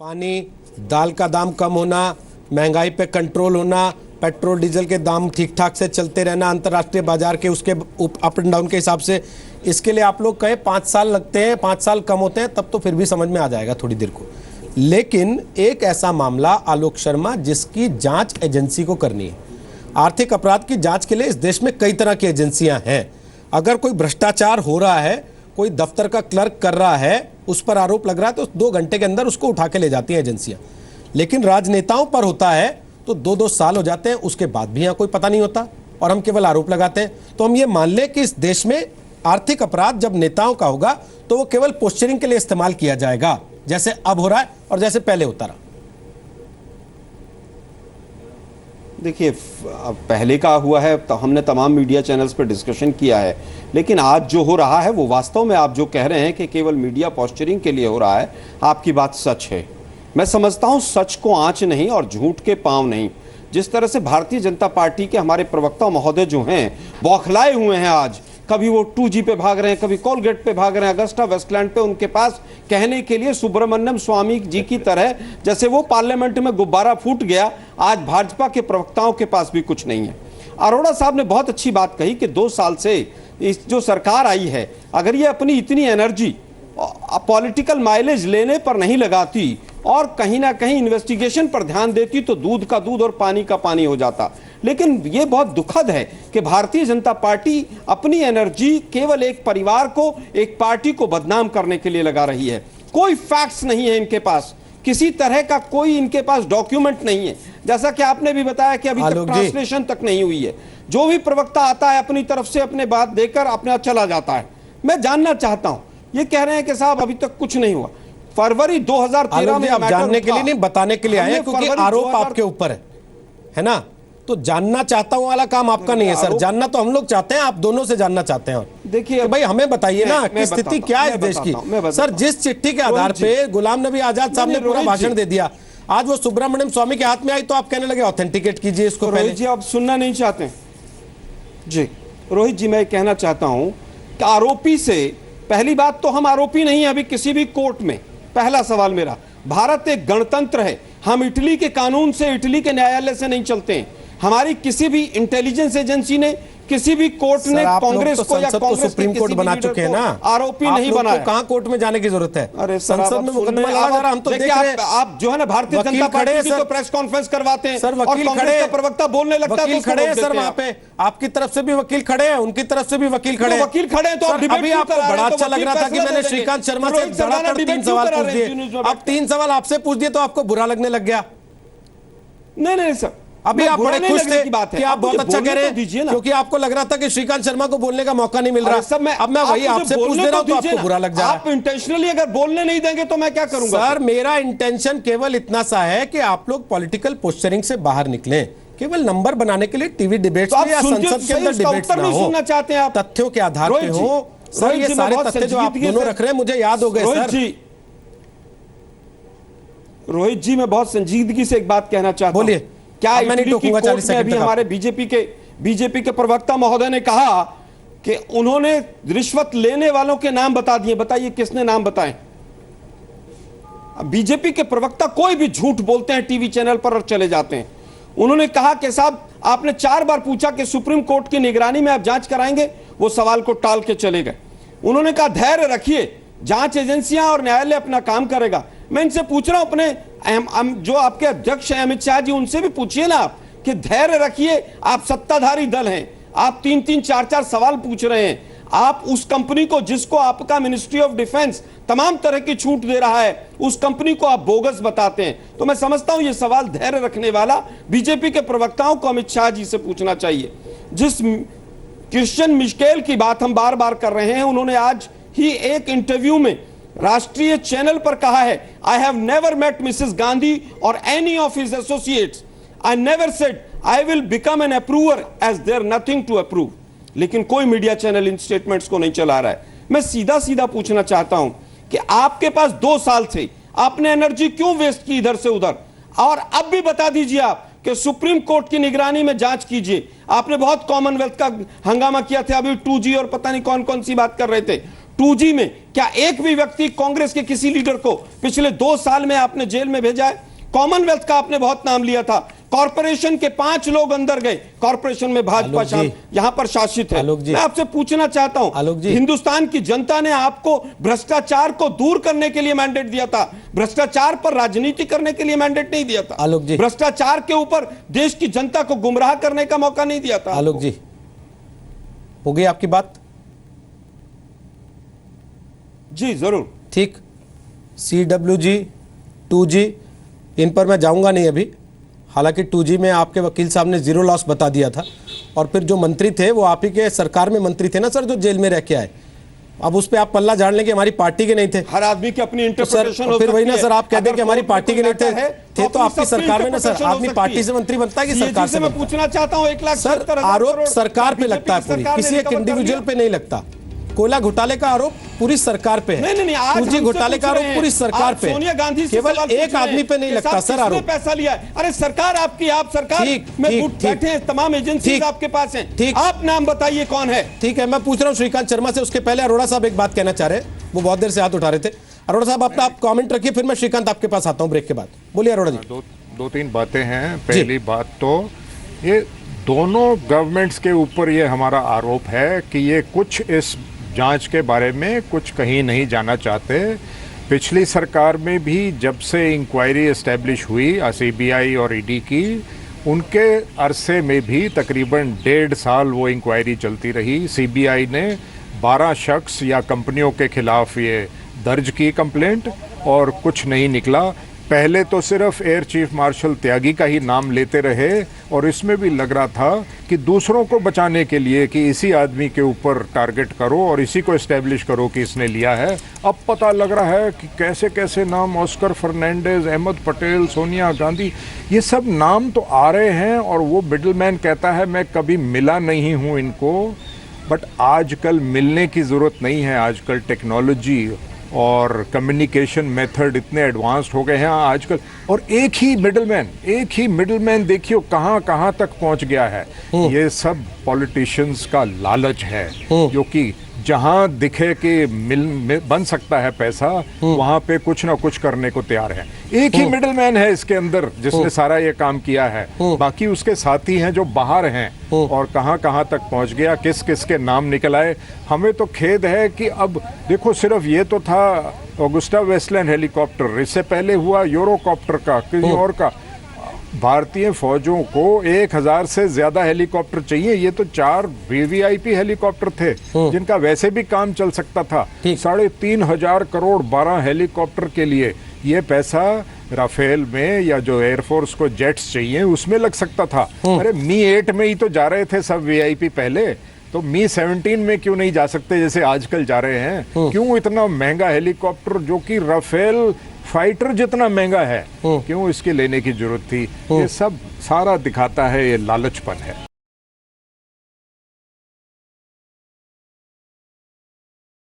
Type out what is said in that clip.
पानी, दाल का दाम कम होना, महंगाई पे कंट्रोल होना, पेट्रोल डीजल के दाम ठीक ठाक से चलते रहना अंतर्राष्ट्रीय बाजार के उसके अप एंड डाउन के हिसाब से, इसके लिए आप लोग कहें 5 साल लगते हैं, 5 साल कम होते हैं, तब तो फिर भी समझ में आ जाएगा थोड़ी देर को। लेकिन एक ऐसा मामला आलोक शर्मा जिसकी जांच एजेंसी को करनी है। आर्थिक अपराध की जांच के लिए इस देश में कई तरह की एजेंसियां हैं। अगर कोई भ्रष्टाचार हो रहा है, कोई दफ्तर का क्लर्क कर रहा है, उस पर आरोप लग रहा है, तो 2 घंटे के अंदर उसको उठा के ले जाती हैं एजेंसियां। लेकिन राजनेताओं पर होता है तो 2-2 साल हो जाते हैं, उसके बाद भी यहां कोई पता नहीं होता और हम केवल आरोप लगाते हैं। तो हम ये मान लें कि इस देश में आर्थिक अपराध जब नेताओं का होगा तो वो केवल पोस्चरिंग के लिए इस्तेमाल किया जाएगा, जैसे अब हो रहा है और जैसे पहले होता रहा। देखिए, पहले का हुआ है तो हमने तमाम मीडिया चैनल्स पर डिस्कशन किया है, लेकिन आज जो हो रहा है वो वास्तव में आप जो कह रहे हैं कि केवल मीडिया पोस्चरिंग के लिए हो रहा है, आपकी बात सच है। मैं समझता हूं सच को आंच नहीं और झूठ के पांव नहीं। जिस तरह से भारतीय जनता पार्टी के हमारे प्रवक्ता महोदय जो हैं बौखलाए हुए हैं, आज कभी वो 2G पे भाग रहे हैं, कभी कोलगेट पे भाग रहे हैं, अगस्टा वेस्टलैंड पे उनके पास कहने के लिए सुब्रमण्यम स्वामी जी की तरह जैसे वो पार्लियामेंट में गुब्बारा फूट गया, आज भाजपा के प्रवक्ताओं के पास भी कुछ नहीं है। अरोड़ा साहब ने बहुत अच्छी बात कही कि 2 साल से इस जो सरकार आई है, अगर ये अपनी इतनी एनर्जी पॉलिटिकल माइलेज लेने पर नहीं लगाती और कहीं ना कहीं इन्वेस्टिगेशन पर ध्यान देती तो दूध का दूध और पानी का पानी हो जाता। लेकिन ये बहुत दुखद है कि भारतीय जनता पार्टी अपनी एनर्जी केवल एक परिवार को, एक पार्टी को बदनाम करने के लिए लगा रही है। कोई फैक्ट्स नहीं है इनके पास, किसी तरह का कोई इनके पास डॉक्यूमेंट नहीं है। जैसा कि आपने भी बताया कि अभी तक ट्रांसलेशन तक नहीं हुई है। जो भी प्रवक्ता आता है अपनी तरफ से अपने बात देकर अपना चला जाता है। मैं जानना चाहता हूं, ये कह रहे हैं कि साहब अभी तक कुछ नहीं हुआ। फरवरी 2013 में आप जानने के लिए नहीं, बताने के लिए आए हैं, क्योंकि आरोप आपके ऊपर है ना। तो जानना चाहता हूं वाला काम आपका नहीं है सर, जानना तो हम लोग चाहते हैं, आप दोनों से जानना चाहते हैं। और देखिए भाई हमें बताइए ना कि स्थिति क्या है देश की। सर, जिस चिट्ठी के आधार पे गुलाम नबी आजाद साहब ने पूरा भाषण दे दिया, आज वो सुब्रमण्यम स्वामी के हाथ में आई तो आप कहने लगे ऑथेंटिकेट कीजिए इसको। रोहित जी, आप सुनना नहीं चाहते जी? रोहित जी, मैं कहना चाहता हूं कि आरोपी से पहली बात तो हम आरोपी नहीं है अभी किसी भी कोर्ट में। पहला सवाल मेरा, भारत एक गणतंत्र है, हम इटली के कानून से, इटली के न्यायालय से नहीं चलते हैं। हमारी किसी भी इंटेलिजेंस एजेंसी ने, किसी भी कोर्ट ने कांग्रेस को या कांग्रेस सुप्रीम कोर्ट बना चुके हैं ना, आरोपी नहीं बनाया। कहां कोर्ट में जाने की जरूरत है? अरे संसद में मुकदमा लगा रहा, हम तो देख रहे हैं। आप जो है ना भारतीय जनता पार्टी की तो प्रेस कॉन्फ्रेंस करवाते हैं सर, वकील खड़े हैं, प्रवक्ता बोलने लगता है, वकील खड़े हैं सर वहां पे, आपकी तरफ से भी वकील खड़े हैं, उनकी तरफ से भी वकील खड़े हैं। वकील खड़े हैं तो अभी आपको बड़ा अच्छा लग रहा था कि मैंने श्रीकांत शर्मा से 3 सवाल पूछ दिए, अब 3 सवाल आपसे पूछ दिए तो आपको बुरा लगने लग गया। नहीं सर, अभी आप बड़े खुश थे कि आप बहुत अच्छा कह रहे हैं, क्योंकि आपको लग रहा था कि श्रीकांत शर्मा को बोलने का मौका नहीं मिल रहा। अब मैं वही आपसे पूछ दे रहा हूं तो आपको बुरा लग जा रहा है। आप इंटेंशनली अगर बोलने नहीं देंगे तो मैं क्या करूंगा? सर, मेरा इंटेंशन केवल इतना सा है कि आप लोग पॉलिटिकल पोस्चरिंग से बाहर निकलें, केवल नंबर बनाने के लिए टीवी डिबेट्स या संसद के अंदर डिबेट्स ना हो, सुनना चाहते हैं आप, तथ्यों के आधार पे हो। सर, ये सारे तथ्य जो आप दोनों रख रहे हैं मुझे याद हो गए सर। रोहित जी, मैं बहुत संजीदगी से एक बात कहना चाहता हूं। बोलिए। क्या अभी हमारे बीजेपी के प्रवक्ता महोदय ने कहा कि उन्होंने रिश्वत लेने वालों के नाम बता दिए। बताइए किसने नाम बताए? बीजेपी के प्रवक्ता कोई भी झूठ बोलते हैं टीवी चैनल पर और चले जाते हैं। उन्होंने कहा कि साहब आपने 4 बार पूछा कि सुप्रीम कोर्ट की निगरानी में आप जांच कराएंगे, वो सवाल को टाल के चले गए। उन्होंने कहा धैर्य रखिए, जांच एजेंसियां और न्यायालय अपना काम करेगा। मैं इनसे पूछ रहा हूं, अपने जो आपके अध्यक्ष हैं अमित शाह जी, उनसे भी पूछिए ना आप कि धैर्य रखिए। आप सत्ताधारी दल हैं, आप 3-3, 4-4 सवाल पूछ रहे हैं। आप उस कंपनी को जिसको आपका मिनिस्ट्री ऑफ डिफेंस तमाम तरह की छूट दे रहा है, उस कंपनी को आप बोगस बताते हैं। तो मैं समझता हूं ये सवाल धैर्य रखने वाला बीजेपी के प्रवक्ताओं को अमित शाह जी से पूछना चाहिए। जिस क्रिश्चियन मिशेल की बात हम बार बार कर रहे हैं, उन्होंने आज ही एक इंटरव्यू में राष्ट्रीय चैनल पर कहा है, I have never met Mrs Gandhi और any of his associates, I never said I will become an approver as there nothing to approve. लेकिन कोई मीडिया चैनल इन स्टेटमेंट्स को नहीं चला रहा है। मैं सीधा सीधा पूछना चाहता हूं कि आपके पास 2 साल से आपने एनर्जी क्यों वेस्ट की इधर से उधर? और अब भी बता दीजिए आप कि सुप्रीम कोर्ट की निगरानी में जांच कीजिए। आपने बहुत कॉमनवेल्थ का हंगामा किया था, अभी 2G और पता नहीं कौन कौन सी बात कर रहे थे। 2G में क्या एक भी व्यक्ति कांग्रेस के किसी लीडर को पिछले 2 साल में आपने जेल में भेजा है? कॉमनवेल्थ का आपने बहुत नाम लिया था, कॉर्पोरेशन के 5 लोग अंदर गए, कॉर्पोरेशन में भाजपा यहां पर शासित है। मैं आपसे पूछना चाहता हूं, हिंदुस्तान की जनता ने आपको भ्रष्टाचार को दूर करने के लिए मैंडेट दिया था, भ्रष्टाचार पर राजनीति करने के लिए मैंडेट नहीं दिया था, भ्रष्टाचार के ऊपर देश की जनता को गुमराह करने का मौका नहीं दिया था। आलोक जी, हो गई आपकी बात? जी जरूर। ठीक, CWG, 2G, इन पर मैं जाऊंगा नहीं अभी। हालांकि 2G में आपके वकील साहब ने जीरो लॉस बता दिया था, और फिर जो मंत्री थे वो आप ही के सरकार में मंत्री थे ना सर, जो जेल में रह के आए। अब उस पे आप पल्ला झाड़ लेंगे, हमारी पार्टी के नहीं थे। हर आदमी की अपनी इंटरप्रिटेशन हो सकती है। फिर वही ना सर, आप कहते हैं कि हमारी पार्टी के नहीं थे तो आपकी सरकार में ना सर, आदमी पार्टी से मंत्री बनता है कि सरकार से? मैं पूछना चाहता हूं, 1,70,000 सर, आरोप सरकार पे लगता है पूरी, किसी एक इंडिविजुअल पे नहीं लगता। कोयला घोटाले का आरोप पूरी सरकार पे है, 2G घोटाले का आरोप पूरी सरकार पे, सोनिया गांधी केवल एक आदमी पे नहीं लगता सर आरोप। पैसा लिया है, अरे सरकार आपकी, आप सरकार में बैठे हैं, तमाम एजेंसी आपके पास हैं, ठीक, आप नाम बताइए कौन है? ठीक है, मैं पूछ रहा हूं श्रीकांत शर्मा से। उसके पहले अरोड़ा साहब एक बात कहना चाह रहे हैं, वो बहुत देर से हाथ उठा रहे थे। अरोड़ा साहब अपना आप कमेंट रखिए, फिर मैं श्रीकांत आपके पास आता हूं ब्रेक के बाद। बोलिए अरोड़ा जी। दो तीन बातें हैं। पहली बात तो ये दोनों गवर्नमेंट्स के ऊपर ये हमारा आरोप है कि ये कुछ इस जांच के बारे में कुछ कहीं नहीं जाना चाहते। पिछली सरकार में भी जब से इंक्वायरी एस्टेब्लिश हुई CBI और ED की, उनके अरसे में भी तकरीबन 1.5 साल वो इंक्वायरी चलती रही। CBI ने 12 शख्स या कंपनियों के खिलाफ ये दर्ज की कंप्लेंट, और कुछ नहीं निकला। पहले तो सिर्फ एयर चीफ मार्शल त्यागी का ही नाम लेते रहे, और इसमें भी लग रहा था कि दूसरों को बचाने के लिए कि इसी आदमी के ऊपर टारगेट करो और इसी को एस्टेब्लिश करो कि इसने लिया है। अब पता लग रहा है कि कैसे कैसे नाम, ऑस्कर फर्नांडिस, अहमद पटेल, सोनिया गांधी, ये सब नाम तो आ रहे हैं। और वो मिडलमैन कहता है मैं कभी मिला नहीं हूँ इनको, बट आजकल मिलने की ज़रूरत नहीं है। आजकल टेक्नोलॉजी और कम्युनिकेशन मेथड इतने एडवांस्ड हो गए हैं आजकल, और एक ही मिडलमैन देखियो कहाँ कहाँ तक पहुँच गया है। ये सब पॉलिटिशियंस का लालच है, क्योंकि जहाँ दिखे कि बन सकता है पैसा, वहाँ पे कुछ ना कुछ करने को तैयार है। एक ही मिडलमैन है इसके अंदर जिसने सारा ये काम किया है, बाकी उसके साथी हैं जो बाहर हैं, और कहाँ कहाँ तक पहुँच गया, किस किस के नाम निकल आए। हमें तो खेद है कि अब देखो, सिर्फ ये तो था ऑगस्टा वेस्टलैंड हेलीकॉप्टर, इससे पहले हुआ यूरोकॉप्टर का, किसी और का। भारतीय फौजों को 1000 से ज्यादा हेलीकॉप्टर चाहिए। ये तो 4 VVIP हेलीकॉप्टर थे जिनका वैसे भी काम चल सकता था। 3,500 करोड़ 12 हेलीकॉप्टर के लिए ये पैसा राफेल में या जो एयरफोर्स को जेट्स चाहिए उसमें लग सकता था। अरे Mi-8 में ही तो जा रहे थे सब VIP पहले, तो Mi-17 में क्यों नहीं जा सकते जैसे आजकल जा रहे हैं? क्यों इतना महंगा हेलीकॉप्टर जो कि राफेल फाइटर जितना महंगा है, क्यों इसके लेने की जरूरत थी? ये सब सारा दिखाता है ये लालचपन है।